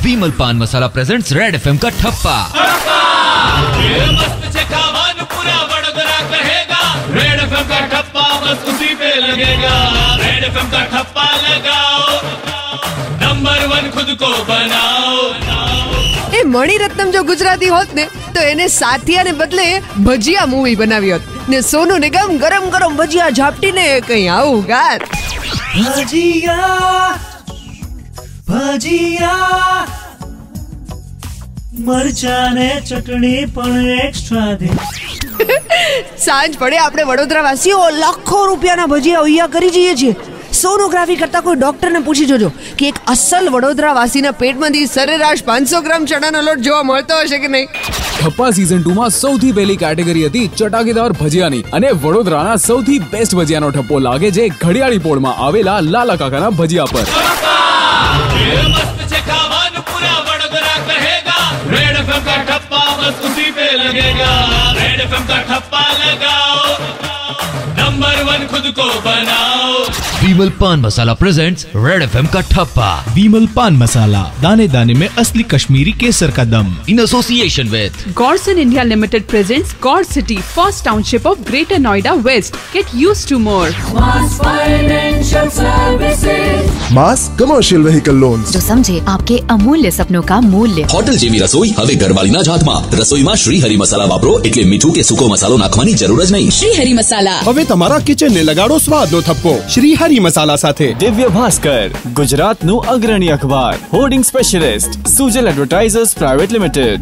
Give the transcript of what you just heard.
विमल पान मसाला presents red FM का ठप्पा। मस्त से खावान पूरा वडोदरा कहेगा, रेड एफएम का ठप्पा बस उसी पे लगेगा। रेड एफएम का ठप्पा लगाओ, नंबर 1 खुद को बनाओ। એ મણિરત્નમ જો ગુજરાતી હોત ને તો એને સાથિયાને બદલે ભજીયા મૂવી બનાવી હોત ને સોનુ નિગમ ગરમ ગરમ ભજીયા ઝાપટીને કઈ આવું ગાત ભજીયા ભજીયા મરચાને ચટણી પણ એક્સ્ટ્રા દે। સાંજ પડે આપણે વડોદરા વાસીઓ લાખો રૂપિયાના ભજીયા ઉયા કરી જઈએ છીએ। સોનોગ્રાફી કરતા કોઈ ડોક્ટરને પૂછી જોજો કે એક અસલ વડોદરા વાસીના પેટમાંથી સરેરાશ 500 ગ્રામ ચણાનો લોટ જોવા મળતો હશે કે નહીં। ठप्पा सीजन 2 માં સૌથી પહેલી કેટેગરી હતી ચટાકેદાર ભજીયાની અને વડોદરાના સૌથી બેસ્ટ ભજીયાનો ઠપ્પો લાગે છે ઘડિયાળી પોળમાં આવેલા લાલા કાકાના ભજીયા પર। मस्त से खावान पूरा वडोदरा कहेगा, रेड एफएम का ठप्पा बस उसी पे लगेगा। रेड एफएम का ठप्पा लगाओ, नंबर 1 खुद को बनाओ। विमल पान मसाला प्रेजेंट्स रेड एफएम का ठप्पा। विमल पान मसाला, दाने दाने में असली कश्मीरी केसर का दम। In association with Godson India Limited presents God City, first township of Greater Noida West. Get used to more. Mass Financial Services, mass commercial vehicle loans जो समझे आपके अमूल्य सपनों का मूल्य। હોટલ જેવી રસોઈ હવે ઘરવાળીના જ હાથમાં। રસોઈમાં શ્રીહરિ મસાલા વાપરો એટલે મીઠું કે સૂકો મસાલો નાખવાની જરૂર જ નહીં। श्रीहरि मसाला હવે તમારા કિચનને લગાડો સ્વાદનો થપ્પો શ્રીહરિ મસાલા સાથે। दिव्य भास्कर, गुजरात નું અગ્રણી અખબાર, hoarding specialist, Sujal advertisers private limited.